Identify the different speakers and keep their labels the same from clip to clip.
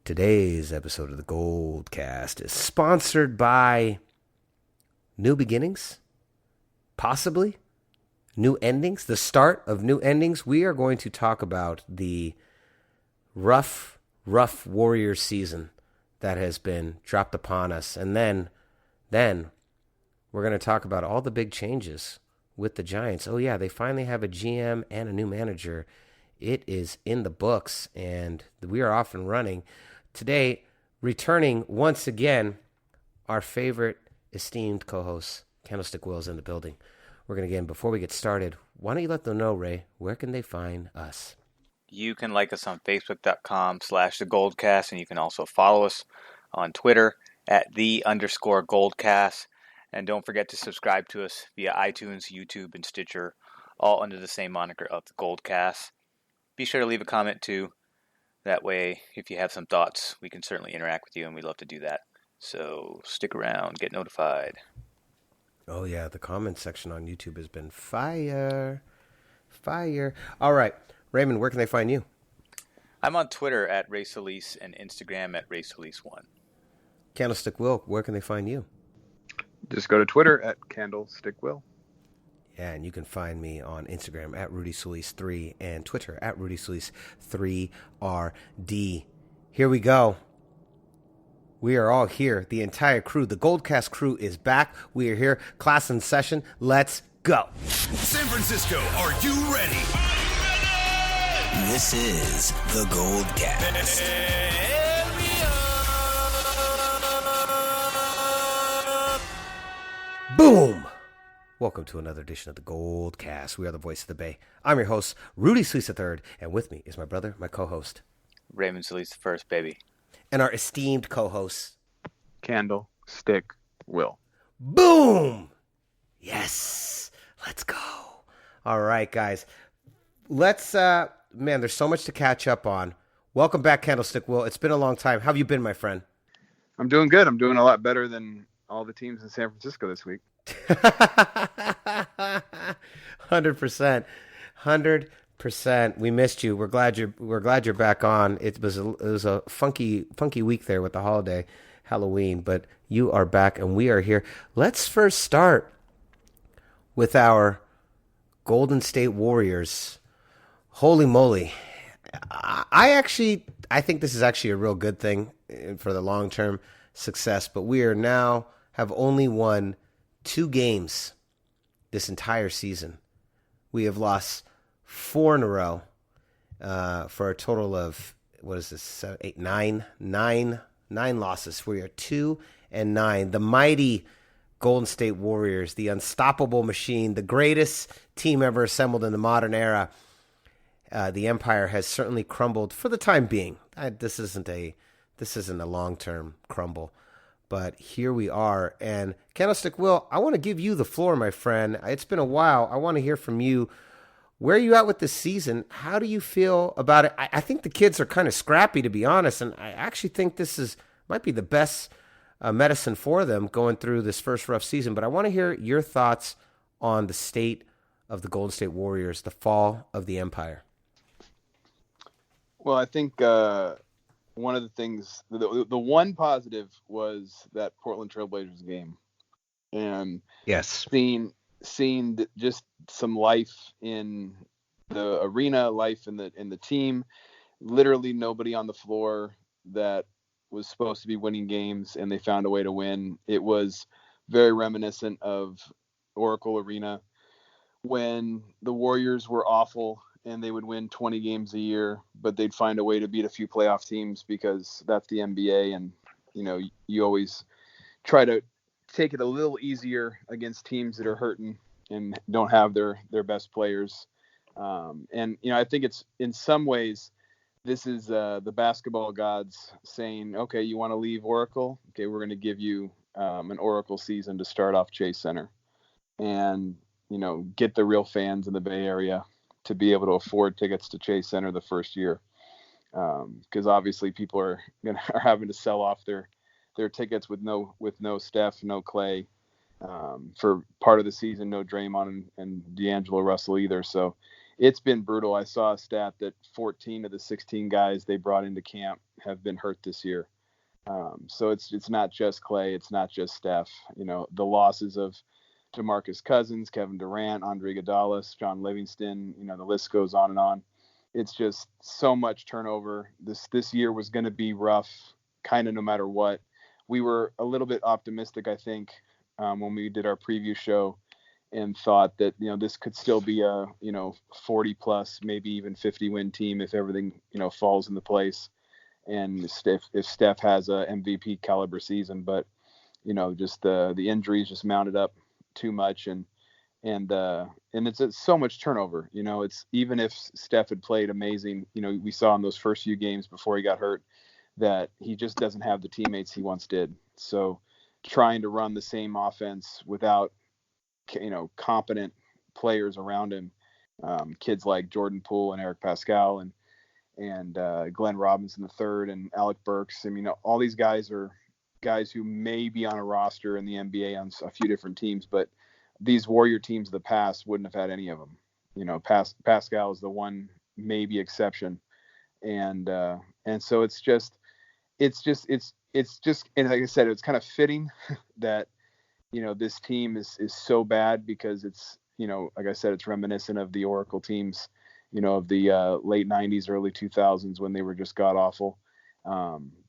Speaker 1: Today's episode of the Goldcast is sponsored by New Beginnings, possibly New Endings, the start of New Endings. We are going to talk about the rough Warriors season that has been dropped upon us. And then we're going to talk about all the big changes with the Giants. Oh yeah, they finally have a GM and a new manager. It is in the books, and we are off and running. Today, returning once again, our favorite esteemed co-host, Candlestick Will, is in the building. We're going to get in. Before we get started, why don't you let them know, Ray, where can they find us?
Speaker 2: You can like us on Facebook.com/TheGoldcast, and you can also follow us on Twitter at @the_Goldcast. And don't forget to subscribe to us via iTunes, YouTube, and Stitcher, all under the same moniker of The Goldcast. Be sure to leave a comment too. That way, if you have some thoughts, we can certainly interact with you, and we'd love to do that. So stick around, get notified.
Speaker 1: Oh yeah, the comment section on YouTube has been fire. All right, Raymond, where can they find you?
Speaker 2: I'm on Twitter at Rudy Solis and Instagram at Rudy Solis1.
Speaker 1: Candlestick Will, where can they find you?
Speaker 3: Just go to Twitter at Candlestick Will.
Speaker 1: Yeah, and you can find me on Instagram at Rudy Solis 3 and Twitter at Rudy Solis 3RD. Here we go. We are all here. The entire crew, the Goldcast crew, is back. We are here. Class in session. Let's go.
Speaker 4: San Francisco, are you ready? This is the Goldcast.
Speaker 1: Boom! Welcome to another edition of the Goldcast. We are the voice of the Bay. I'm your host, Rudy Solis III, and with me is my brother, my co-host,
Speaker 2: Raymond Solis the first, baby.
Speaker 1: And our esteemed co-host,
Speaker 3: Candlestick Will.
Speaker 1: Boom! Yes! Let's go. All right, guys. Let's, man, there's so much to catch up on. Welcome back, Candlestick Will. It's been a long time. How have you been, my friend?
Speaker 3: I'm doing good. I'm doing a lot better than all the teams in San Francisco this week.
Speaker 1: 100%. We missed you. We're glad you're back on. It was a funky week there with the holiday, Halloween, but you are back and we are here. Let's first start with our Golden State Warriors. Holy moly. I think this is actually a real good thing for the long-term success, but we are now have only won 2 games this entire season. We have lost 4 in a row for a total of, what is this, 7, 8, 9 losses. We are 2-9. The mighty Golden State Warriors, the unstoppable machine, the greatest team ever assembled in the modern era. The empire has certainly crumbled for the time being. This isn't a long-term crumble. But here we are. And Candlestick Will, I want to give you the floor, my friend. It's been a while. I want to hear from you. Where are you at with this season? How do you feel about it? I think the kids are kind of scrappy, to be honest. And I actually think this might be the best medicine for them going through this first rough season. But I want to hear your thoughts on the state of the Golden State Warriors, the fall of the empire.
Speaker 3: Well, I think one of the things, the one positive was that Portland Trailblazers game, and
Speaker 1: yes,
Speaker 3: seeing just some life in the arena, life in the team. Literally nobody on the floor that was supposed to be winning games, and they found a way to win. It was very reminiscent of Oracle Arena when the Warriors were awful and they would win 20 games a year, but they'd find a way to beat a few playoff teams because that's the NBA. And, you always try to take it a little easier against teams that are hurting and don't have their best players. And I think it's, in some ways, this is the basketball gods saying, okay, you want to leave Oracle? Okay, we're going to give you an Oracle season to start off Chase Center and, get the real fans in the Bay Area to be able to afford tickets to Chase Center the first year. Because obviously people are having to sell off their tickets with no Steph, no Clay, for part of the season, no Draymond and DAngelo Russell either. So it's been brutal. I saw a stat that 14 of the 16 guys they brought into camp have been hurt this year. So it's not just Clay, it's not just Steph. The losses of DeMarcus Cousins, Kevin Durant, Andre Iguodala, John Livingston, the list goes on and on. It's just so much turnover. This year was going to be rough, kind of no matter what. We were a little bit optimistic, I think, when we did our preview show, and thought that this could still be a 40 plus, maybe even 50 win team if everything falls into place, and if Steph has a MVP caliber season. But just the injuries just mounted up too much, and it's so much turnover. It's, even if Steph had played amazing, we saw in those first few games before he got hurt that he just doesn't have the teammates he once did. So trying to run the same offense without competent players around him, kids like Jordan Poole and Eric Pascal and Glenn Robinson III and Alec Burks. I mean, all these guys are guys who may be on a roster in the NBA on a few different teams, but these Warrior teams of the past wouldn't have had any of them. Pascal is the one maybe exception, and so it's just, and like I said, it's kind of fitting that this team is so bad, because it's like I said, it's reminiscent of the Oracle teams, of the late 90s, early 2000s, when they were just god awful.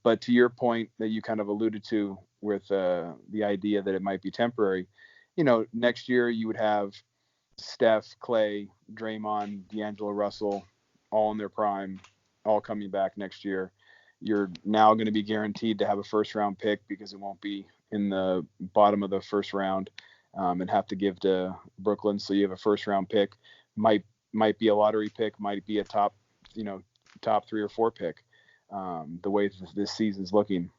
Speaker 3: But to your point that you kind of alluded to with the idea that it might be temporary, next year you would have Steph, Clay, Draymond, DAngelo Russell, all in their prime, all coming back next year. You're now going to be guaranteed to have a first round pick, because it won't be in the bottom of the first round, and have to give to Brooklyn. So you have a first round pick, might be a lottery pick, might be a top 3 or 4 pick. The way this season's looking,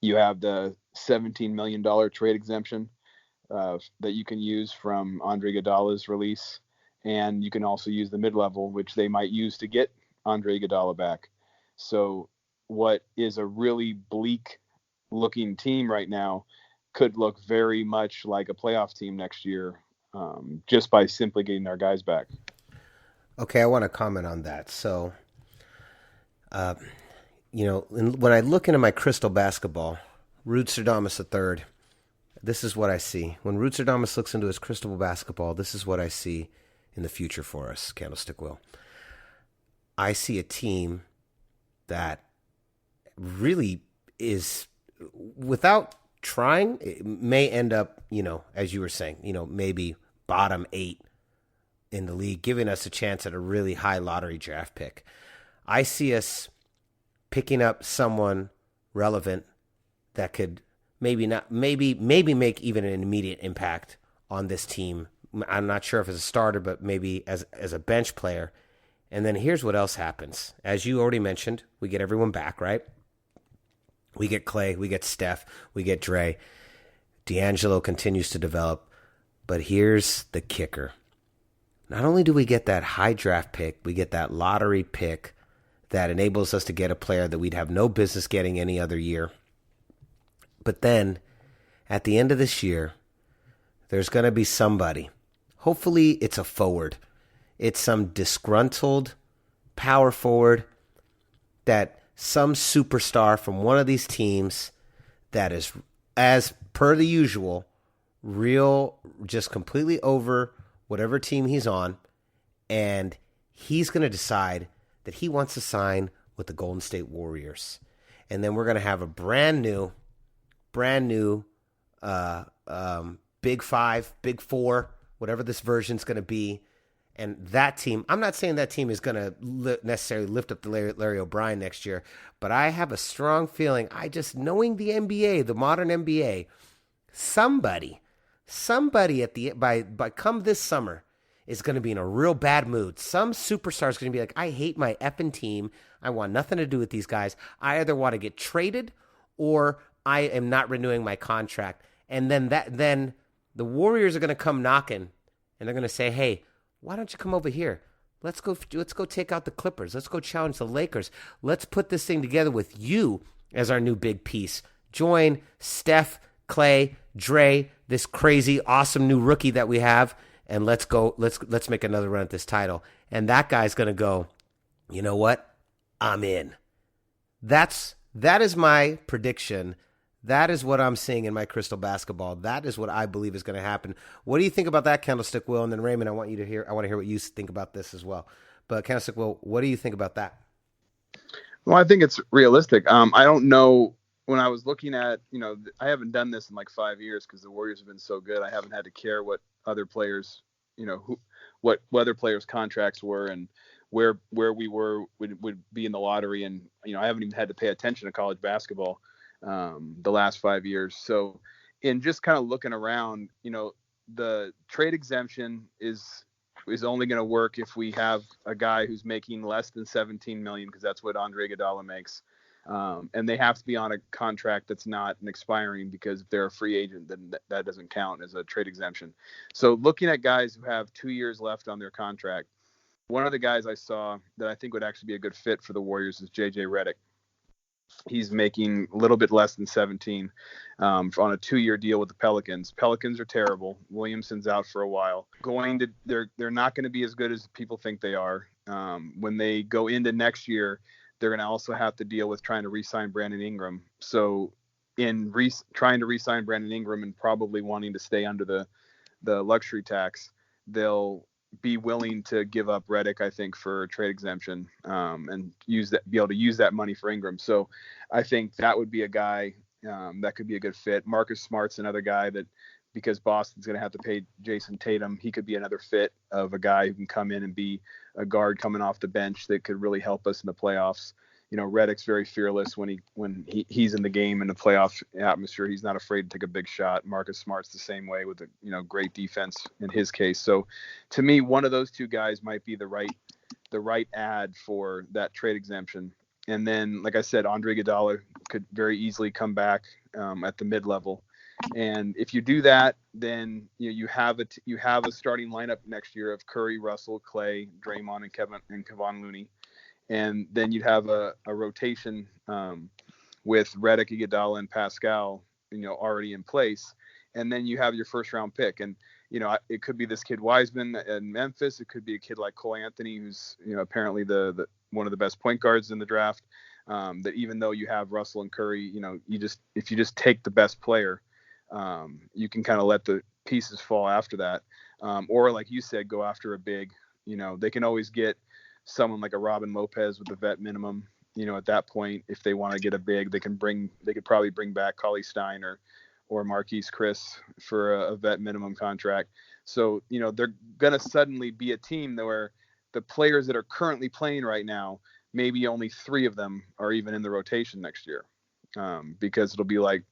Speaker 3: you have the $17 million trade exemption that you can use from Andre Iguodala's release, and you can also use the mid-level, which they might use to get Andre Iguodala back. So what is a really bleak looking team right now could look very much like a playoff team next year, just by simply getting our guys back.
Speaker 1: Okay, I want to comment on that. So, when I look into my crystal basketball, Rudy Solis III, this is what I see. When Rudy Solis looks into his crystal basketball, this is what I see in the future for us, Candlestick Will. I see a team that really is, without trying, it may end up, as you were saying, maybe bottom 8 in the league, giving us a chance at a really high lottery draft pick. I see us picking up someone relevant that could maybe make even an immediate impact on this team. I'm not sure if as a starter, but maybe as a bench player. And then here's what else happens. As you already mentioned, we get everyone back, right? We get Clay, we get Steph, we get Dre. DAngelo continues to develop. But here's the kicker. Not only do we get that high draft pick, we get that lottery pick that enables us to get a player that we'd have no business getting any other year. But then, at the end of this year, there's going to be somebody. Hopefully, it's a forward. It's some disgruntled power forward, that some superstar from one of these teams that is, as per the usual, just completely over whatever team he's on, and he's going to decide that he wants to sign with the Golden State Warriors. And then we're going to have a brand new Big Five, Big Four, whatever this version's going to be. And that team, I'm not saying that team is going to necessarily lift up the Larry O'Brien next year, but I have a strong feeling, knowing the NBA, the modern NBA, somebody by come this summer is going to be in a real bad mood. Some superstar is going to be like, I hate my effing team. I want nothing to do with these guys. I either want to get traded or I am not renewing my contract. And then the Warriors are going to come knocking, and they're going to say, hey, why don't you come over here? Let's go take out the Clippers. Let's go challenge the Lakers. Let's put this thing together with you as our new big piece. Join Steph, Clay, Dre, this crazy, awesome new rookie that we have, and let's go. Let's make another run at this title. And that guy's going to go, you know what? I'm in. That is my prediction. That is what I'm seeing in my crystal basketball. That is what I believe is going to happen. What do you think about that, Candlestick Will? And then Raymond, I want to hear what you think about this as well. But Candlestick Will, what do you think about that?
Speaker 3: Well, I think it's realistic. I don't know. When I was looking at, I haven't done this in like 5 years because the Warriors have been so good. I haven't had to care what other players, what other players' contracts were and where we would be in the lottery. And, I haven't even had to pay attention to college basketball the last 5 years. So in just kind of looking around, the trade exemption is only going to work if we have a guy who's making less than 17 million, because that's what Andre Iguodala makes. And they have to be on a contract that's not an expiring, because if they're a free agent, then that doesn't count as a trade exemption. So looking at guys who have 2 years left on their contract, one of the guys I saw that I think would actually be a good fit for the Warriors is JJ Redick. He's making a little bit less than 17 on a 2-year deal with the Pelicans. Pelicans are terrible. Williamson's out for a while. They're not going to be as good as people think they are. When they go into next year, they're going to also have to deal with trying to re-sign Brandon Ingram. So in trying to re-sign Brandon Ingram and probably wanting to stay under the luxury tax, they'll be willing to give up Redick, I think, for a trade exemption, and be able to use that money for Ingram. So I think that would be a guy that could be a good fit. Marcus Smart's another guy that, because Boston's going to have to pay Jason Tatum, he could be another fit of a guy who can come in and be a guard coming off the bench that could really help us in the playoffs. Redick's very fearless when he's in the game in the playoff atmosphere. He's not afraid to take a big shot. Marcus Smart's the same way, with a great defense in his case. So to me, one of those two guys might be the right ad for that trade exemption. And then, like I said, Andre Iguodala could very easily come back at the mid-level. And if you do that, then you have a starting lineup next year of Curry, Russell, Clay, Draymond, and Kevon Looney. And then you'd have a rotation with Redick, Iguodala, and Pascal, already in place. And then you have your first round pick. And, it could be this kid Wiseman in Memphis. It could be a kid like Cole Anthony, who's, apparently the one of the best point guards in the draft. That even though you have Russell and Curry, if you just take the best player, you can kind of let the pieces fall after that. Or like you said, go after a big. They can always get someone like a Robin Lopez with a vet minimum. At that point, if they want to get a big, they could probably bring back Cauley Stein or Marquise Chris for a vet minimum contract. So, they're going to suddenly be a team where the players that are currently playing right now, maybe only 3 of them are even in the rotation next year. Because it'll be like,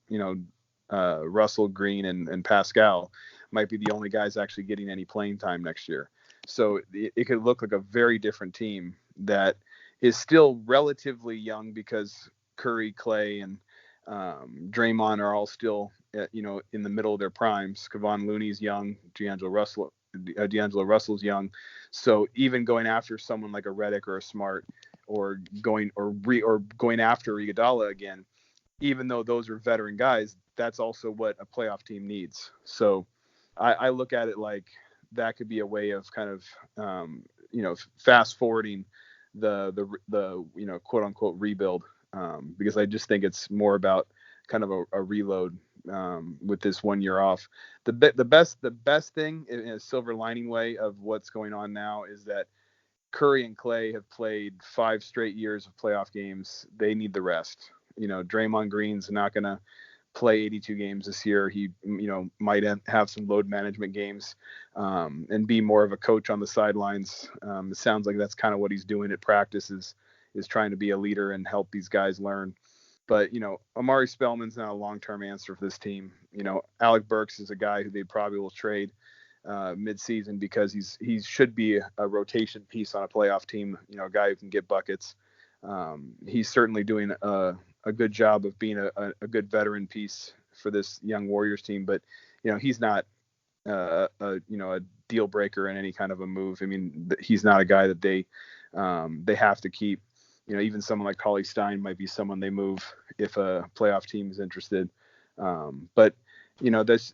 Speaker 3: Russell, Green, and Pascal might be the only guys actually getting any playing time next year. So it could look like a very different team that is still relatively young, because Curry, Clay, and Draymond are all still, in the middle of their primes. Kevon Looney's young, D'Angelo Russell's young. So even going after someone like a Redick or a Smart, or going after Iguodala again, even though those are veteran guys, that's also what a playoff team needs. So I look at it like that could be a way of kind of, fast forwarding the quote unquote rebuild, because I just think it's more about kind of a reload with this 1 year off. The best thing in a silver lining way of what's going on now is that Curry and Clay have played 5 straight years of playoff games. They need the rest. Draymond Green's not going to play 82 games this year. He, might have some load management games and be more of a coach on the sidelines. It sounds like that's kind of what he's doing at practice, is trying to be a leader and help these guys learn. But, Amari Spellman's not a long-term answer for this team. Alec Burks is a guy who they probably will trade mid-season, because he should be a rotation piece on a playoff team, a guy who can get buckets. He's certainly doing a good job of being a good veteran piece for this young Warriors team, but he's not a deal breaker in any kind of a move. I mean, he's not a guy that they have to keep. Even someone like Cauley Stein might be someone they move if a playoff team is interested. But it's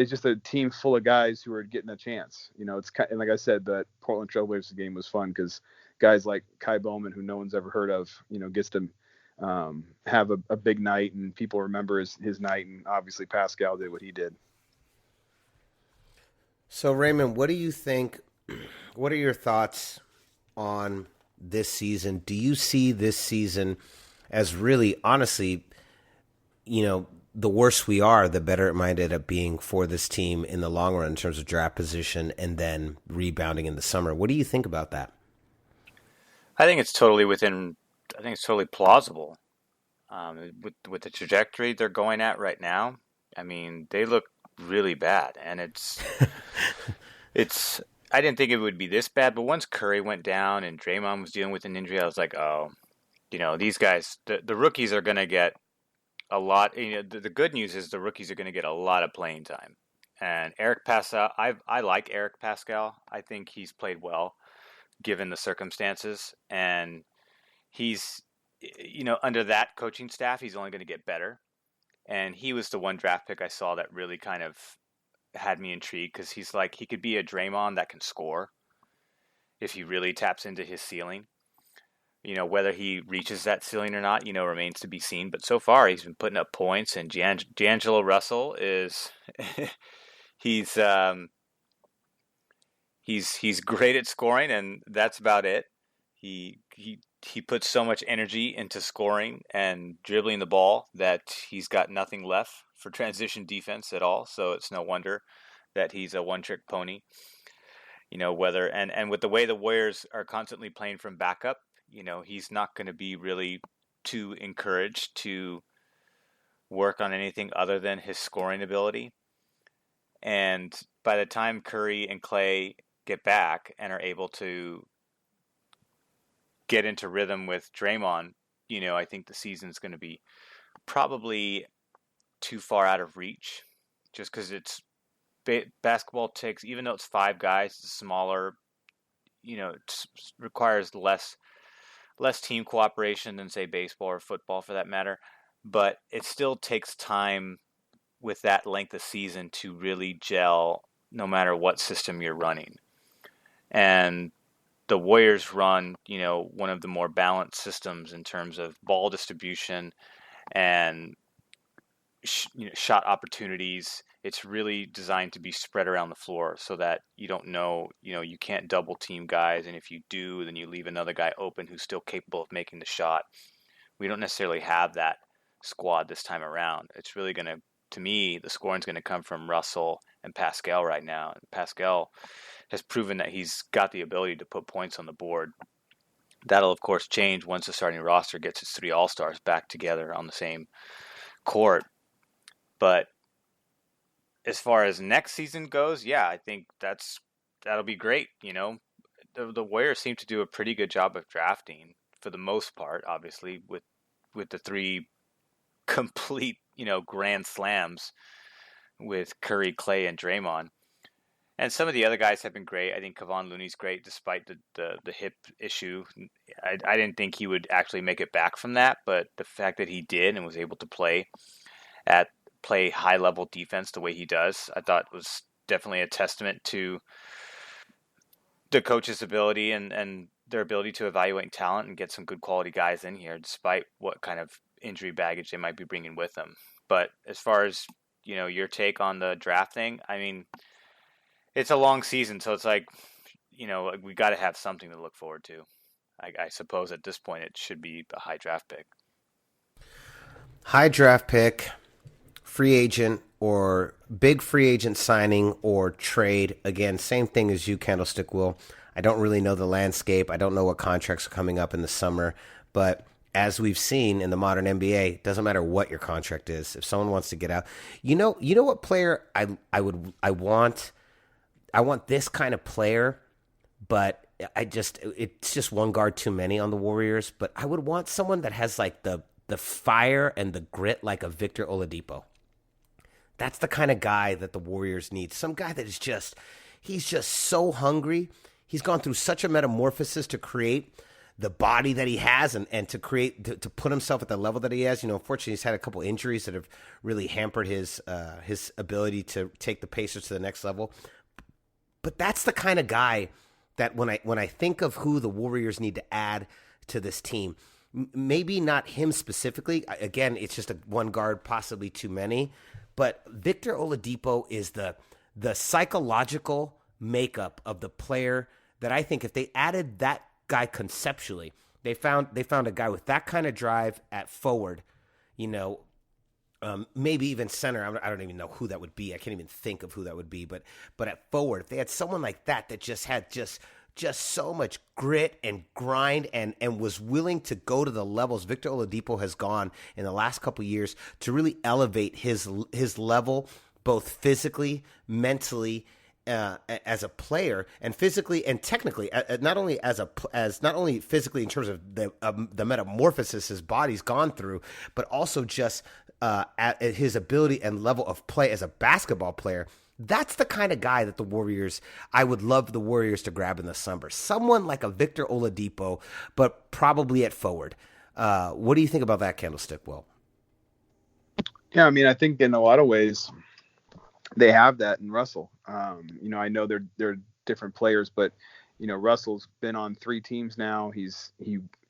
Speaker 3: just a team full of guys who are getting a chance. It's kind, and like I said, that Portland Trailblazers game was fun because guys like Kai Bowman, who no one's ever heard of, gets to have a big night and people remember his night. And obviously Pascal did what he did.
Speaker 1: So Raymond, what do you think? What are your thoughts on this season? Do you see this season as really, honestly, the worse we are, the better it might end up being for this team in the long run in terms of draft position and then rebounding in the summer? What do you think about that?
Speaker 2: I think it's totally plausible. With the trajectory they're going at right now, I mean, they look really bad, and it's I didn't think it would be this bad, but once Curry went down and Draymond was dealing with an injury, I was like, oh, these guys, the rookies are going to get a lot. The good news is the rookies are going to get a lot of playing time. And Eric Pascal, I like Eric Pascal. I think he's played well given the circumstances, and he's, under that coaching staff, he's only going to get better. And he was the one draft pick I saw that really kind of had me intrigued, because he's like, he could be a Draymond that can score if he really taps into his ceiling. Whether he reaches that ceiling or not, remains to be seen. But so far, he's been putting up points. And DAngelo Russell is he's great at scoring, and that's about it. He puts so much energy into scoring and dribbling the ball that he's got nothing left for transition defense at all. So it's no wonder that he's a one-trick pony. Whether and with the way the Warriors are constantly playing from backup, he's not going to be really too encouraged to work on anything other than his scoring ability. And by the time Curry and Clay get back and are able to get into rhythm with Draymond, I think the season's going to be probably too far out of reach, just because it's basketball takes, even though it's 5 guys, it's smaller, it requires less team cooperation than, say, baseball or football for that matter. But it still takes time with that length of season to really gel, no matter what system you're running. And the Warriors run, one of the more balanced systems in terms of ball distribution and shot opportunities. It's really designed to be spread around the floor so that you don't you can't double team guys. And if you do, then you leave another guy open who's still capable of making the shot. We don't necessarily have that squad this time around. It's really to me, the scoring's going to come from Russell and Pascal right now. And Pascal has proven that he's got the ability to put points on the board. That'll, of course, change once the starting roster gets its 3 All-Stars back together on the same court. But as far as next season goes, yeah, I think that'll be great. The Warriors seem to do a pretty good job of drafting for the most part, obviously, with the 3 complete, grand slams with Curry, Clay, and Draymond. And some of the other guys have been great. I think Kevon Looney's great despite the hip issue. I didn't think he would actually make it back from that, but the fact that he did and was able to play high-level defense the way he does, I thought was definitely a testament to the coach's ability and their ability to evaluate talent and get some good quality guys in here, despite what kind of injury baggage they might be bringing with them. But as far as, your take on the draft thing, I mean, it's a long season, so it's like, we got to have something to look forward to. I suppose at this point it should be a high draft pick.
Speaker 1: High draft pick, free agent, or big free agent signing or trade. Again, same thing as you, Candlestick Will. I don't really know the landscape. I don't know what contracts are coming up in the summer. But as we've seen in the modern NBA, it doesn't matter what your contract is. If someone wants to get out, you know what player I want this kind of player, but it's just one guard too many on the Warriors. But I would want someone that has like the fire and the grit like a Victor Oladipo. That's the kind of guy that the Warriors need. Some guy that is he's just so hungry. He's gone through such a metamorphosis to create the body that he has and to put himself at the level that he has. Unfortunately, he's had a couple injuries that have really hampered his ability to take the Pacers to the next level. But that's the kind of guy that when I think of who the Warriors need to add to this team, maybe not him specifically. Again, it's just one guard, possibly too many. But Victor Oladipo is the psychological makeup of the player that I think if they added that guy conceptually, they found a guy with that kind of drive at forward, maybe even center. I don't even know who that would be. I can't even think of who that would be. But at forward, if they had someone like that just had just so much grit and grind and was willing to go to the levels Victor Oladipo has gone in the last couple of years to really elevate his level, both physically, mentally, as a player, and physically and technically, not only not only physically in terms of the metamorphosis his body's gone through, but also just at his ability and level of play as a basketball player. That's the kind of guy that I would love the Warriors to grab in the summer. Someone like a Victor Oladipo, but probably at forward. What do you think about that, Candlestick Will?
Speaker 3: Yeah, I mean, I think in a lot of ways they have that in Russell. I know they're different players, but Russell's been on 3 teams now. He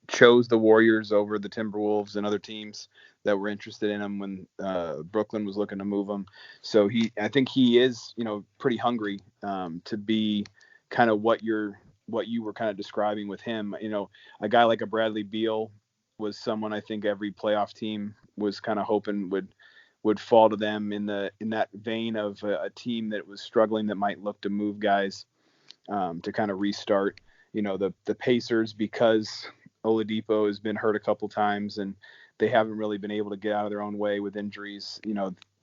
Speaker 3: chose the Warriors over the Timberwolves and other teams that were interested in him when Brooklyn was looking to move him. So I think he is, pretty hungry to be kind of what you were kind of describing with him. A guy like a Bradley Beal was someone I think every playoff team was kind of hoping would fall to them in that vein of a team that was struggling that might look to move guys to kind of restart. The Pacers, because Oladipo has been hurt a couple times and they haven't really been able to get out of their own way with injuries.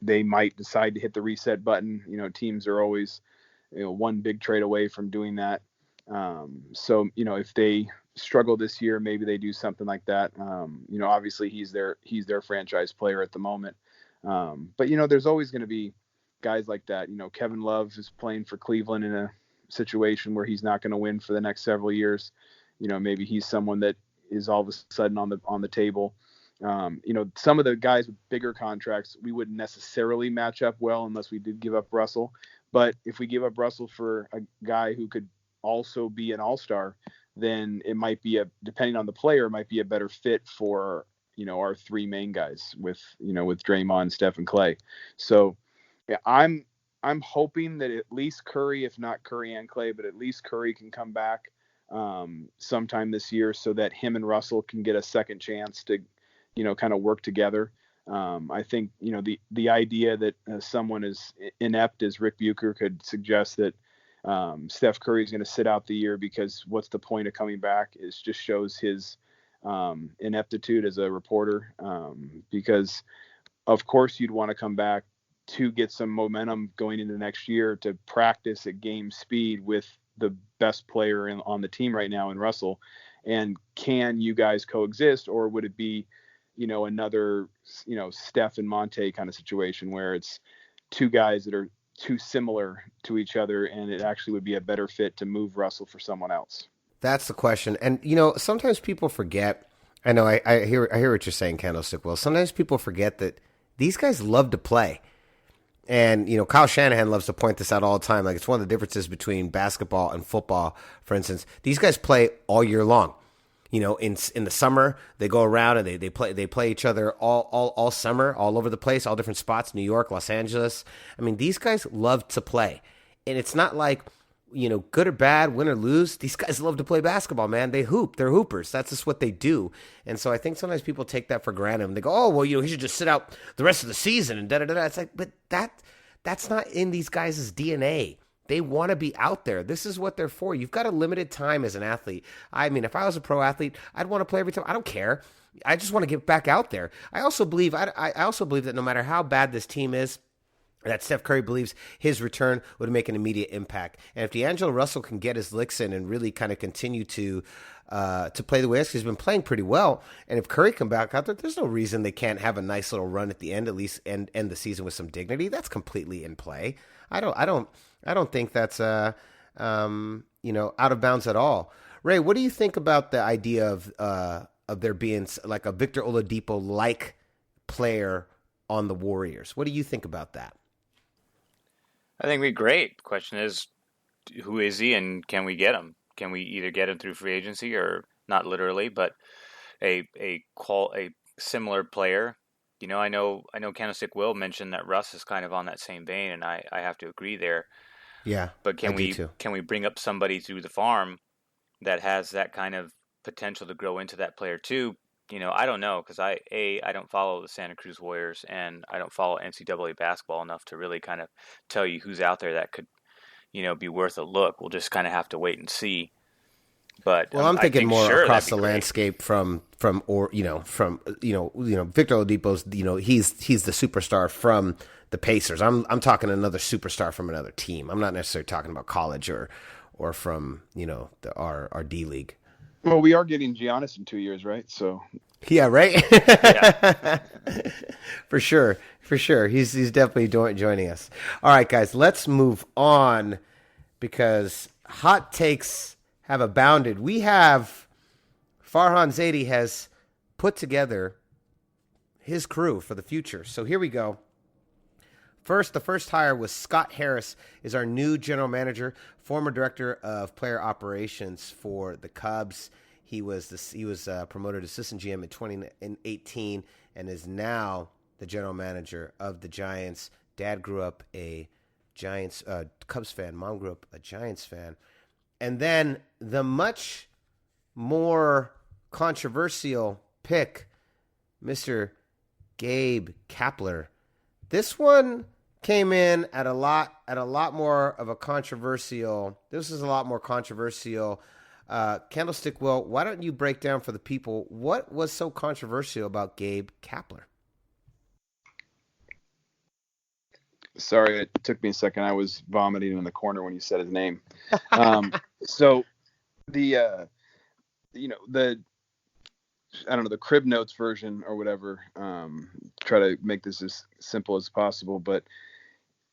Speaker 3: They might decide to hit the reset button. Teams are always, one big trade away from doing that. So if they struggle this year, maybe they do something like that. Obviously he's their franchise player at the moment. But there's always going to be guys like that. Kevin Love is playing for Cleveland in a situation where he's not going to win for the next several years. Maybe he's someone that is all of a sudden on the table. Some of the guys with bigger contracts, we wouldn't necessarily match up well unless we did give up Russell. But if we give up Russell for a guy who could also be an all-star, then it might be depending on the player, it might be a better fit for, our 3 main guys with Draymond, Steph, and Clay. So yeah, I'm hoping that at least Curry, if not Curry and Clay, but at least Curry can come back sometime this year so that him and Russell can get a second chance to, kind of work together. I think, the idea that someone as inept as Rick Bucher could suggest that Steph Curry is going to sit out the year because what's the point of coming back just shows his ineptitude as a reporter. Because of course you'd want to come back to get some momentum going into next year to practice at game speed with the best player on the team right now in Russell. And can you guys coexist, or would it be, another, Steph and Monte kind of situation where it's 2 guys that are too similar to each other and it actually would be a better fit to move Russell for someone else? That's
Speaker 1: the question. And, sometimes people forget, I know I hear what you're saying, Candlestick Will. Sometimes people forget that these guys love to play. And, Kyle Shanahan loves to point this out all the time. Like, it's one of the differences between basketball and football, for instance. These guys play all year long. In the summer, they go around and they play each other all summer, all over the place, all different spots, New York, Los Angeles. I mean, these guys love to play. And it's not like, good or bad, win or lose, these guys love to play basketball, man. They hoop. They're hoopers. That's just what they do. And so I think sometimes people take that for granted. And they go, oh, well, he should just sit out the rest of the season and da-da-da-da. It's like, but that's not in these guys' DNA. They want to be out there. This is what they're for. You've got a limited time as an athlete. I mean, if I was a pro athlete, I'd want to play every time. I don't care. I just want to get back out there. I also believe that no matter how bad this team is, that Steph Curry believes his return would make an immediate impact. And if DAngelo Russell can get his licks in and really kind of continue to play the way he's been playing pretty well, and if Curry come back out there, there's no reason they can't have a nice little run at the end, at least end the season with some dignity. That's completely in play. I don't think that's out of bounds at all. Ray, what do you think about the idea of there being like a Victor Oladipo like player on the Warriors? What do you think about that?
Speaker 2: I think we'd be great. The question is, who is he and can we get him? Can we either get him through free agency or not literally, but a similar player. I know Candlestick Will mentioned that Russ is kind of on that same vein, and I have to agree there.
Speaker 1: Yeah,
Speaker 2: But
Speaker 1: I do too.
Speaker 2: can we bring up somebody through the farm that has that kind of potential to grow into that player too? I don't know, because I don't follow the Santa Cruz Warriors, and I don't follow NCAA basketball enough to really kind of tell you who's out there that could be worth a look. We'll just kind of have to wait and see. But
Speaker 1: Well, I'm
Speaker 2: I
Speaker 1: thinking
Speaker 2: think
Speaker 1: more
Speaker 2: sure
Speaker 1: across
Speaker 2: that'd
Speaker 1: the
Speaker 2: be great.
Speaker 1: landscape from Victor Oladipo's, he's the superstar from the Pacers. I'm talking another superstar from another team. I'm not necessarily talking about college or from our D League.
Speaker 3: Well, we are getting Giannis in 2 years, right? So
Speaker 1: Yeah, right.
Speaker 2: Yeah.
Speaker 1: For sure. He's definitely joining us. All right, guys, let's move on because hot takes have abounded. We have Farhan Zaidi has put together his crew for the future. So here we go. The first hire was Scott Harris, is our new general manager, former director of player operations for the Cubs. He was promoted assistant GM in 2018 and is now the general manager of the Giants. Dad grew up a Giants Cubs fan. Mom grew up a Giants fan. And then the much more controversial pick, Mr. Gabe Kapler. This one came in at a lot more of a controversial. This is a lot more controversial. Candlestick Will, why don't you break down for the people what was so controversial about Gabe Kapler?
Speaker 3: sorry, it took me a second. I was vomiting in the corner when you said his name. So the the Crib Notes version or whatever, try to make this as simple as possible. But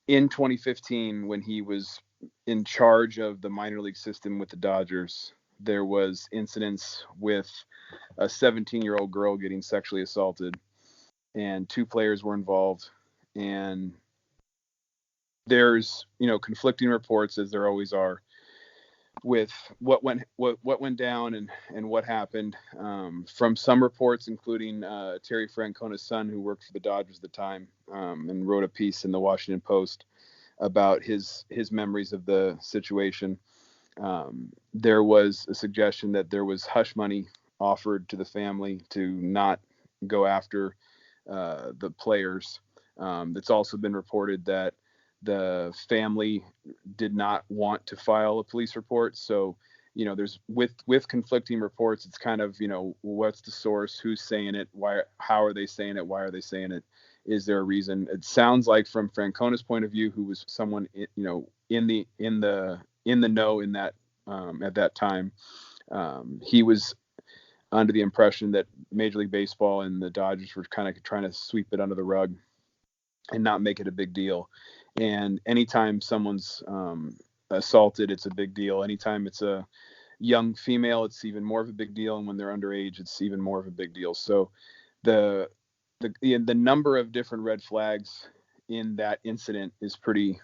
Speaker 3: in 2015, when he was in charge of the minor league system with the Dodgers, there was incidents with a 17-year-old girl getting sexually assaulted, and 2 players were involved. And there's, conflicting reports, as there always are, with what went down and what happened. From some reports, including Terry Francona's son, who worked for the Dodgers at the time, and wrote a piece in the Washington Post about his memories of the situation. There was a suggestion that there was hush money offered to the family to not go after the players. It's also been reported that the family did not want to file a police report. So, there's with conflicting reports, it's kind of, what's the source, who's saying it, why, how are they saying it, why are they saying it? Is there a reason? It sounds like from Francona's point of view, who was someone, in the know in that, at that time, he was under the impression that Major League Baseball and the Dodgers were kind of trying to sweep it under the rug and not make it a big deal. And anytime someone's assaulted, it's a big deal. Anytime it's a young female, it's even more of a big deal. And when they're underage, it's even more of a big deal. So the number of different red flags in that incident is pretty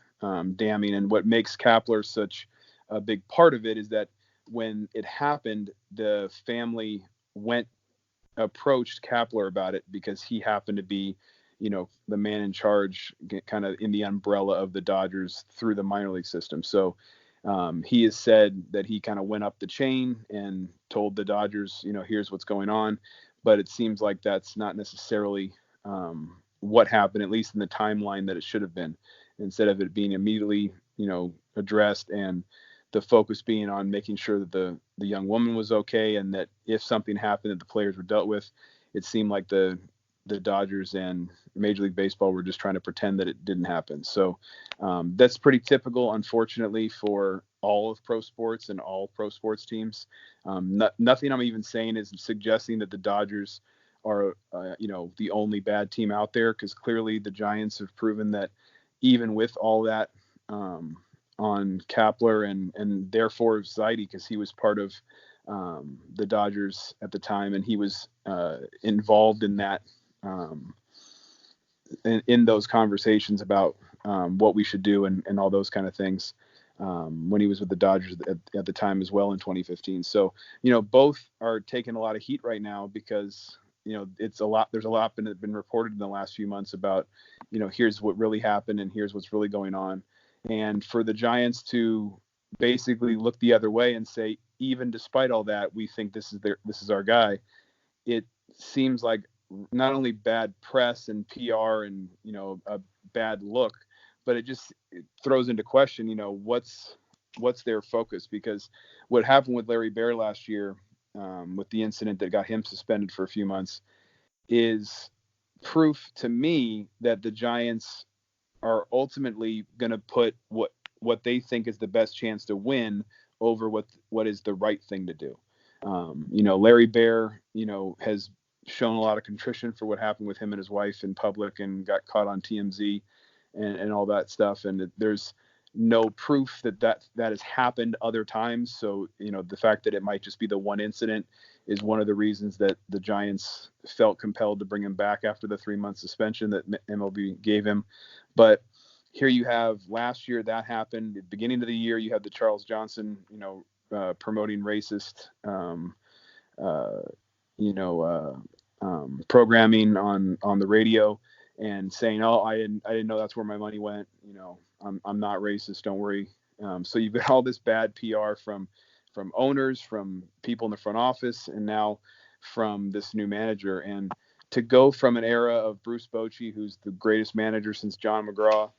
Speaker 3: damning. And what makes Kapler such a big part of it is that when it happened, the family approached Kapler about it because he happened to be, the man in charge, kind of in the umbrella of the Dodgers through the minor league system. So he has said that he kind of went up the chain and told the Dodgers, here's what's going on. But it seems like that's not necessarily what happened, at least in the timeline that it should have been. Instead of it being immediately, addressed and the focus being on making sure that the young woman was okay, and that if something happened that the players were dealt with, it seemed like the Dodgers and Major League Baseball were just trying to pretend that it didn't happen. So that's pretty typical, unfortunately, for all of pro sports and all pro sports teams. Nothing I'm even saying is suggesting that the Dodgers are, the only bad team out there, because clearly the Giants have proven that even with all that on Kapler and therefore Zaidi, because he was part of the Dodgers at the time, and he was involved in that, in those conversations about what we should do and all those kind of things. when he was with the Dodgers at the time as well in 2015. So, both are taking a lot of heat right now because, there's a lot been reported in the last few months about, here's what really happened and here's what's really going on. And for the Giants to basically look the other way and say, even despite all that, we think this is our guy. It seems like not only bad press and PR and, a bad look, but it throws into question, what's their focus? Because what happened with Larry Baer last year, with the incident that got him suspended for a few months, is proof to me that the Giants are ultimately going to put what they think is the best chance to win over what is the right thing to do. Larry Baer, has shown a lot of contrition for what happened with him and his wife in public and got caught on TMZ and all that stuff. And there's no proof that has happened other times. So, the fact that it might just be the one incident is one of the reasons that the Giants felt compelled to bring him back after the 3-month suspension that MLB gave him. But here you have last year that happened. At the beginning of the year, you had the Charles Johnson, promoting racist, programming on the radio and saying, "Oh, I didn't know that's where my money went. I'm not racist. Don't worry." So you've got all this bad PR from owners, from people in the front office, and now from this new manager. And to go from an era of Bruce Bochy, who's the greatest manager since John McGraw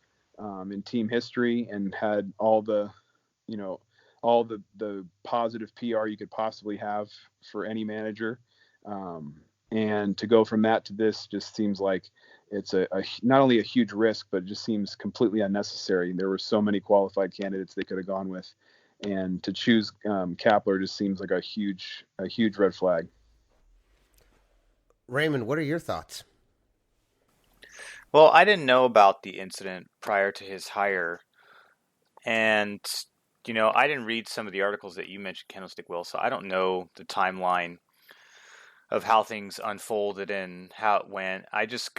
Speaker 3: in team history, and had all the positive PR you could possibly have for any manager, and to go from that to this just seems like it's a not only a huge risk, but it just seems completely unnecessary. There were so many qualified candidates they could have gone with, and to choose Kapler just seems like a huge red flag.
Speaker 1: Raymond, what are your thoughts?
Speaker 2: Well, I didn't know about the incident prior to his hire, and I didn't read some of the articles that you mentioned, Candlestick Will, so I don't know the timeline of how things unfolded and how it went. I just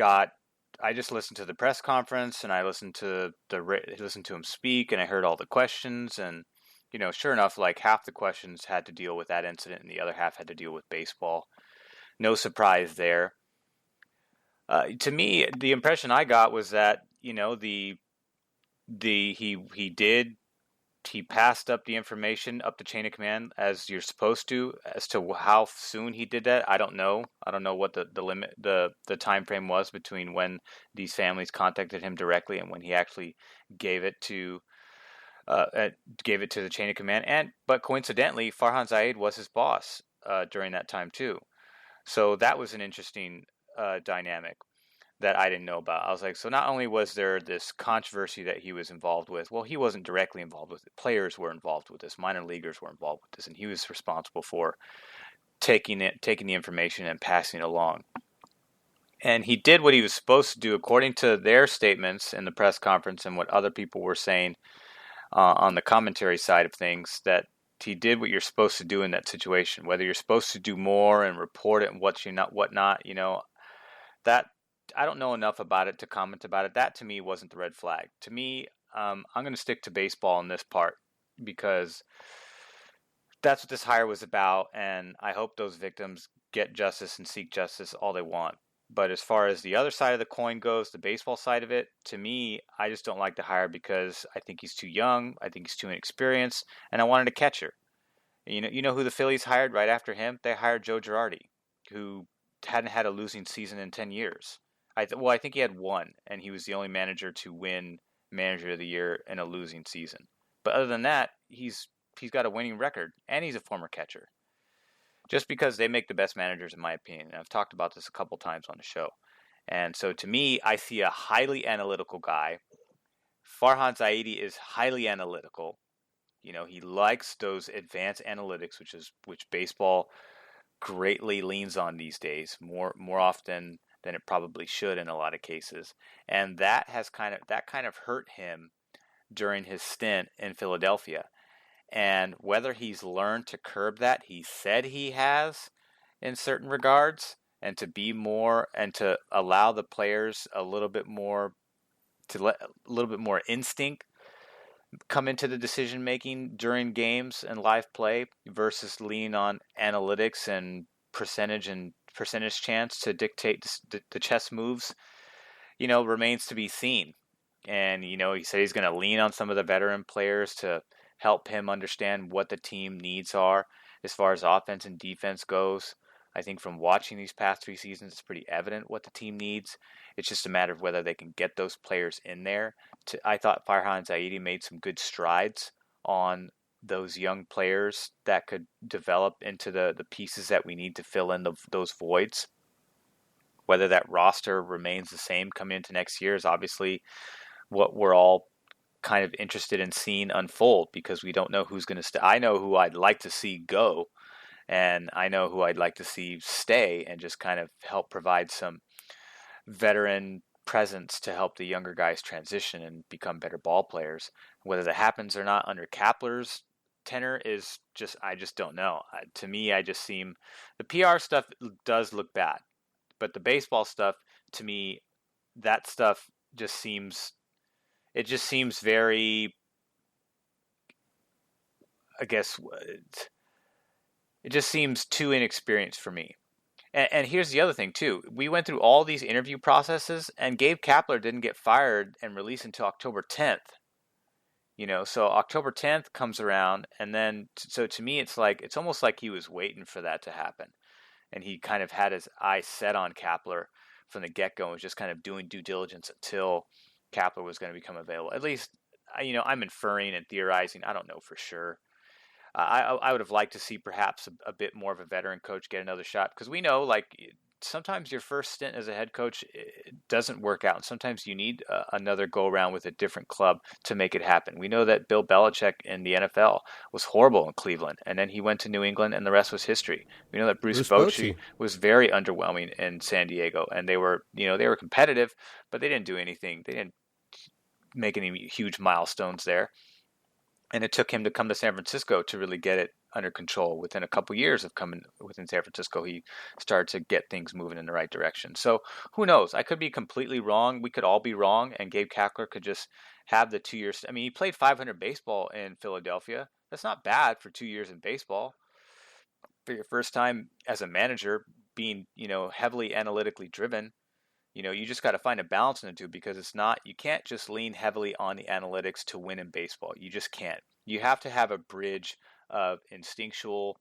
Speaker 2: listened to the press conference, and I listened to him speak, and I heard all the questions, and sure enough, like half the questions had to deal with that incident, and the other half had to deal with baseball. No surprise there. To me, the impression I got was that he passed up the information up the chain of command as you're supposed to. As to how soon he did that, I don't know. I don't know what the limit, the time frame was between when these families contacted him directly and when he actually gave it to the chain of command. But coincidentally, Farhan Zaid was his boss during that time too. So that was an interesting dynamic that I didn't know about. I was like, so not only was there this controversy that he was involved with, well, he wasn't directly involved with it. Players were involved with this. Minor leaguers were involved with this, and he was responsible for taking the information and passing it along. And he did what he was supposed to do according to their statements in the press conference and what other people were saying on the commentary side of things, that he did what you're supposed to do in that situation. Whether you're supposed to do more and report it and what not, that I don't know enough about it to comment about it. That to me wasn't the red flag. To me, I'm going to stick to baseball in this part because that's what this hire was about, and I hope those victims get justice and seek justice all they want. But as far as the other side of the coin goes, the baseball side of it, to me, I just don't like the hire because I think he's too young, I think he's too inexperienced, and I wanted a catcher. You know who the Phillies hired right after him? They hired Joe Girardi, who hadn't had a losing season in 10 years. I think he had one, and he was the only manager to win Manager of the Year in a losing season. But other than that, he's got a winning record, and he's a former catcher. Just because they make the best managers, in my opinion. And I've talked about this a couple times on the show. And so to me, I see a highly analytical guy. Farhan Zaidi is highly analytical. He likes those advanced analytics, which baseball greatly leans on these days, more often than it probably should in a lot of cases. And that kind of hurt him during his stint in Philadelphia. And whether he's learned to curb that, he said he has in certain regards, and to be more and to allow the players a little bit more instinct come into the decision making during games and live play versus lean on analytics and percentage chance to dictate the chess moves, remains to be seen. And he said he's going to lean on some of the veteran players to help him understand what the team needs are as far as offense and defense goes. I think from watching these past 3 seasons, it's pretty evident what the team needs. It's just a matter of whether they can get those players in there. I thought Farhan Zaidi made some good strides on those young players that could develop into the pieces that we need to fill in those voids. Whether that roster remains the same coming into next year is obviously what we're all kind of interested in seeing unfold, because we don't know who's going to stay. I know who I'd like to see go, and I know who I'd like to see stay and just kind of help provide some veteran presence to help the younger guys transition and become better ball players. Whether that happens or not under Kapler's tenor is just, I just don't know. To me, the PR stuff does look bad, but the baseball stuff, to me, that stuff just seems very, I guess, it just seems too inexperienced for me. And here's the other thing, too. We went through all these interview processes, and Gabe Kapler didn't get fired and released until October 10th. So October 10th comes around, and then, so to me, it's almost like he was waiting for that to happen. And he kind of had his eyes set on Kapler from the get-go and was just kind of doing due diligence until Kapler was going to become available. At least, I'm inferring and theorizing. I don't know for sure. I would have liked to see perhaps a bit more of a veteran coach get another shot, because we know, sometimes your first stint as a head coach doesn't work out, and sometimes you need another go around with a different club to make it happen. We know that Bill Belichick in the NFL was horrible in Cleveland, and then he went to New England, and the rest was history. We know that Bruce Bochy was very underwhelming in San Diego, and they were competitive, but they didn't do anything. They didn't make any huge milestones there. And it took him to come to San Francisco to really get it under control. Within a couple years of coming within San Francisco, he started to get things moving in the right direction. So who knows? I could be completely wrong. We could all be wrong. And Gabe Kapler could just have the 2 years. I mean, he played 500 baseball in Philadelphia. That's not bad for 2 years in baseball. For your first time as a manager, being, heavily analytically driven, you just got to find a balance in the two, because you can't just lean heavily on the analytics to win in baseball. You just can't. You have to have a bridge of instinctual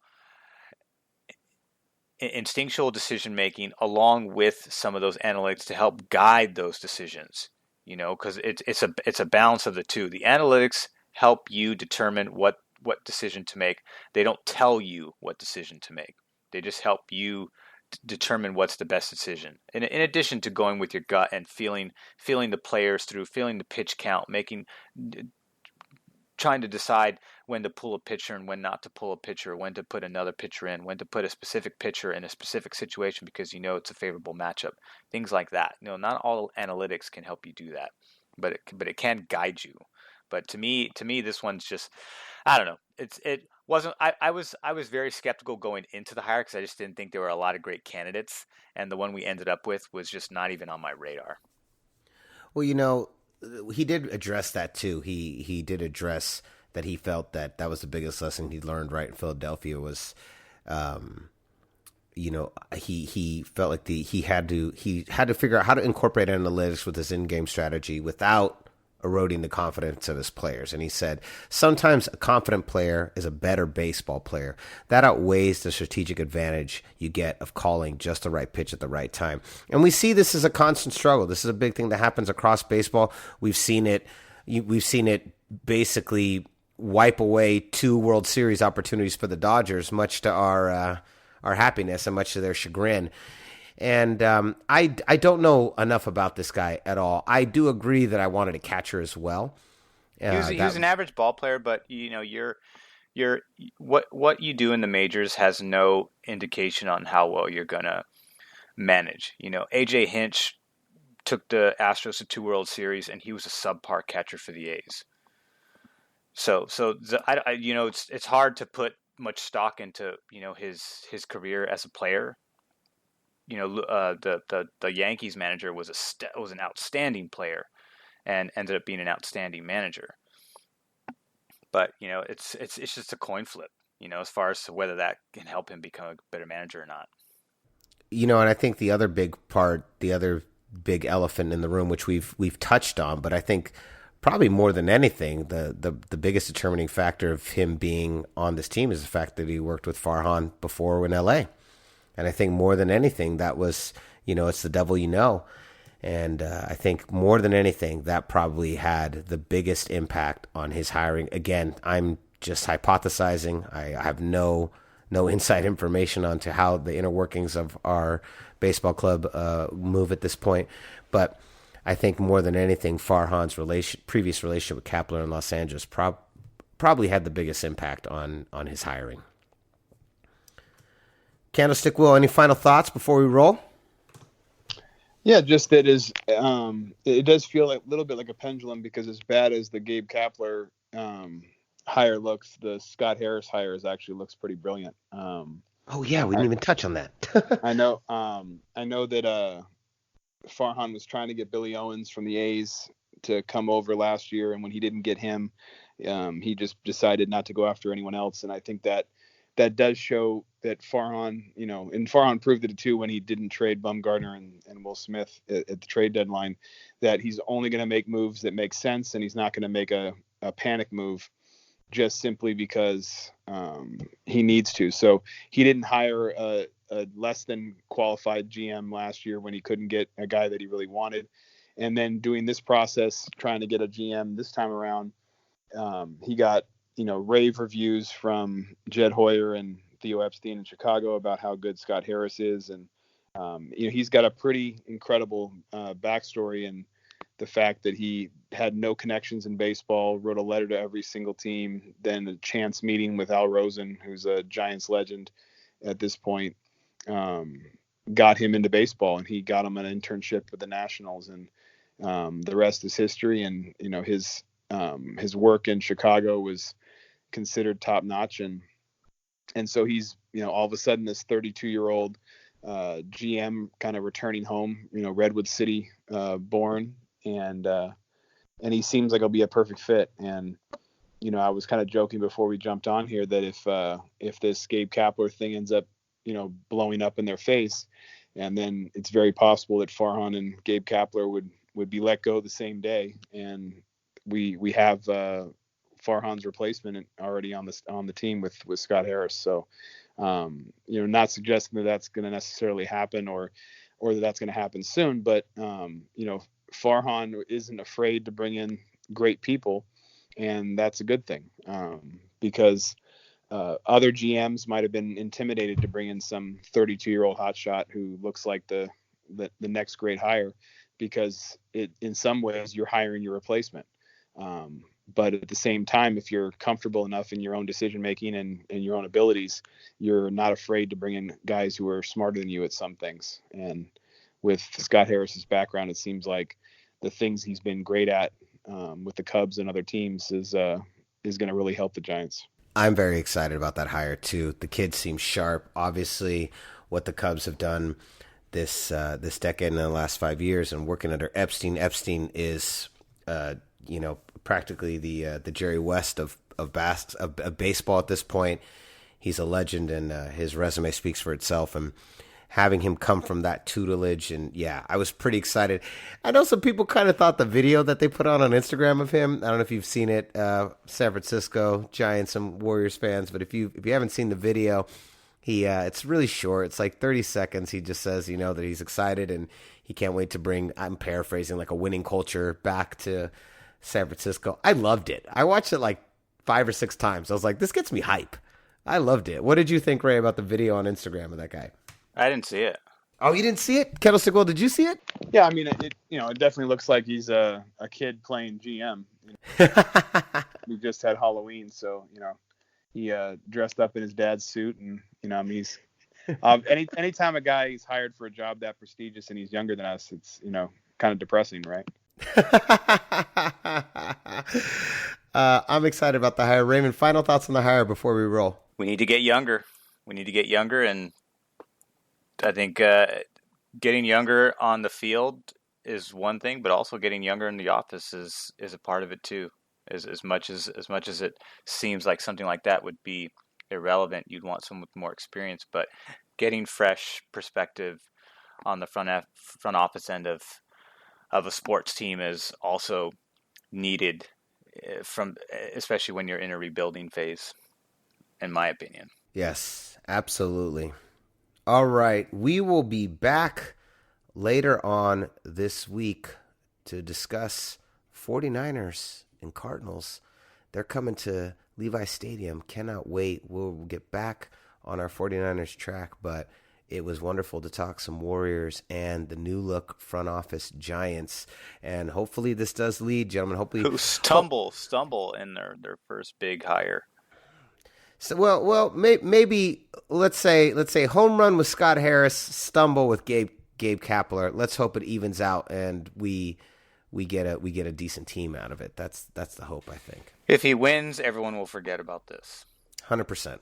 Speaker 2: decision making along with some of those analytics to help guide those decisions, because it's a balance of the two. The analytics help you determine what decision to make. They don't tell you what decision to make. They just help you determine what's the best decision. In addition to going with your gut and feeling the players through, feeling the pitch count, trying to decide when to pull a pitcher and when not to pull a pitcher, when to put another pitcher in, when to put a specific pitcher in a specific situation because it's a favorable matchup. Things like that. Not all analytics can help you do that, but it can guide you. But to me, this one's just, I don't know. It wasn't. I was very skeptical going into the hire because I just didn't think there were a lot of great candidates, and the one we ended up with was just not even on my radar.
Speaker 1: Well, he did address that too. He did address that he felt that was the biggest lesson he learned right in Philadelphia was, he felt like he had to figure out how to incorporate analytics with his in-game strategy without eroding the confidence of his players. And he said, sometimes a confident player is a better baseball player. That outweighs the strategic advantage you get of calling just the right pitch at the right time. And we see this as a constant struggle. This is a big thing that happens across baseball. We've seen it basically wipe away 2 World Series opportunities for the Dodgers, much to our happiness and much to their chagrin. And I don't know enough about this guy at all. I do agree that I wanted a catcher as well.
Speaker 2: He was an average ball player, but what you do in the majors has no indication on how well you're gonna manage. AJ Hinch took the Astros to 2 World Series, and he was a subpar catcher for the A's. So it's hard to put much stock into his career as a player. The Yankees manager was an outstanding player and ended up being an outstanding manager. But it's just a coin flip. As far as to whether that can help him become a better manager or not.
Speaker 1: And I think the other big part, the other big elephant in the room, which we've touched on, but I think probably more than anything, the biggest determining factor of him being on this team is the fact that he worked with Farhan before in LA. And I think more than anything, that was, it's the devil you know. And I think more than anything, that probably had the biggest impact on his hiring. Again, I'm just hypothesizing. I have no inside information onto how the inner workings of our baseball club move at this point. But I think more than anything, Farhan's previous relationship with Kapler in Los Angeles probably had the biggest impact on his hiring. Candlestick Will, any final thoughts before we roll?
Speaker 3: Yeah, just that it does feel like a little bit like a pendulum, because as bad as the Gabe Kapler hire looks, the Scott Harris hire actually looks pretty brilliant.
Speaker 1: Oh yeah, we didn't even touch on that.
Speaker 3: I know that Farhan was trying to get Billy Owens from the A's to come over last year, and when he didn't get him, he just decided not to go after anyone else. And I think that does show that Farhan, and Farhan proved it too when he didn't trade Bumgarner and Will Smith at the trade deadline, that he's only going to make moves that make sense, and he's not going to make a panic move just simply because he needs to. So he didn't hire a less than qualified GM last year when he couldn't get a guy that he really wanted. And then doing this process, trying to get a GM this time around, he got, rave reviews from Jed Hoyer and Theo Epstein in Chicago about how good Scott Harris is. And, he's got a pretty incredible backstory, and the fact that he had no connections in baseball, wrote a letter to every single team, then a chance meeting with Al Rosen, who's a Giants legend at this point, got him into baseball, and he got him an internship with the Nationals, and the rest is history. And his work in Chicago was considered top notch, and so he's all of a sudden this 32-year-old GM kind of returning home, Redwood City born, and he seems like he'll be a perfect fit. And I was kind of joking before we jumped on here that if this Gabe Kapler thing ends up blowing up in their face, and then it's very possible that Farhan and Gabe Kapler would be let go the same day, and we have Farhan's replacement already on the team with Scott Harris. So not suggesting that that's going to necessarily happen or that that's going to happen soon, but Farhan isn't afraid to bring in great people, and that's a good thing, because other GMs might have been intimidated to bring in some 32-year-old hotshot who looks like the next great hire, because in some ways you're hiring your replacement. But at the same time, if you're comfortable enough in your own decision making and your own abilities, you're not afraid to bring in guys who are smarter than you at some things. And with Scott Harris's background, it seems like the things he's been great at with the Cubs and other teams is going to really help the Giants.
Speaker 1: I'm very excited about that hire too. The kid seems sharp. Obviously, what the Cubs have done this decade and the last 5 years, and working under Epstein. Epstein is practically the Jerry West of baseball at this point. He's a legend, and his resume speaks for itself. And having him come from that tutelage, and yeah, I was pretty excited. I know some people kind of thought the video that they put on Instagram of him, I don't know if you've seen it, San Francisco Giants and Warriors fans, but if you haven't seen the video, he it's really short. It's like 30 seconds. He just says, that he's excited and he can't wait to bring, I'm paraphrasing, like a winning culture back to San Francisco. I loved it. I watched it like 5 or 6 times. I was like, this gets me hype. I loved it. What did you think, Ray, about the video on Instagram of that guy?
Speaker 2: I didn't see it.
Speaker 1: Oh, you didn't see it? Candlestick Will, did you see it?
Speaker 3: Yeah, I mean, it definitely looks like he's a kid playing GM. We just had Halloween, so he dressed up in his dad's suit, and he's anytime a guy is hired for a job that prestigious and he's younger than us, it's kind of depressing, right?
Speaker 1: I'm excited about the hire. Raymond, final thoughts on the hire before we roll.
Speaker 2: We need to get younger. And I think getting younger on the field is one thing, but also getting younger in the office is a part of it too. As much as it seems like something like that would be irrelevant, you'd want someone with more experience. But getting fresh perspective on the front office end of a sports team is also needed, especially when you're in a rebuilding phase, in my opinion.
Speaker 1: Yes, absolutely. All right, we will be back later on this week to discuss 49ers and Cardinals. They're coming to Levi Stadium. Cannot wait. We'll get back on our 49ers track, but it was wonderful to talk some Warriors and the new look front office Giants. And hopefully this does lead, gentlemen. Hopefully
Speaker 2: who stumble in their first big hire.
Speaker 1: So well, maybe let's say home run with Scott Harris, stumble with Gabe Kapler. Let's hope it evens out and we get a decent team out of it. That's the hope, I think.
Speaker 2: If he wins, everyone will forget about this.
Speaker 1: 100%.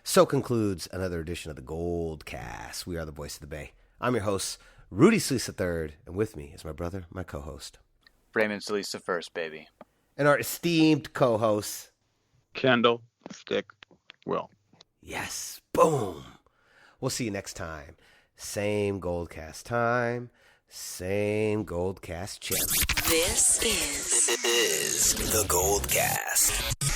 Speaker 1: So concludes another edition of the Gold Cast. We are the voice of the Bay. I'm your host, Rudy Solis III, and with me is my brother, my co-host,
Speaker 2: Raymond Solis I, baby.
Speaker 1: And our esteemed co-host,
Speaker 3: Candlestick Will.
Speaker 1: Yes. Boom. We'll see you next time. Same Goldcast time, same Goldcast channel.
Speaker 4: This is the Gold Cast.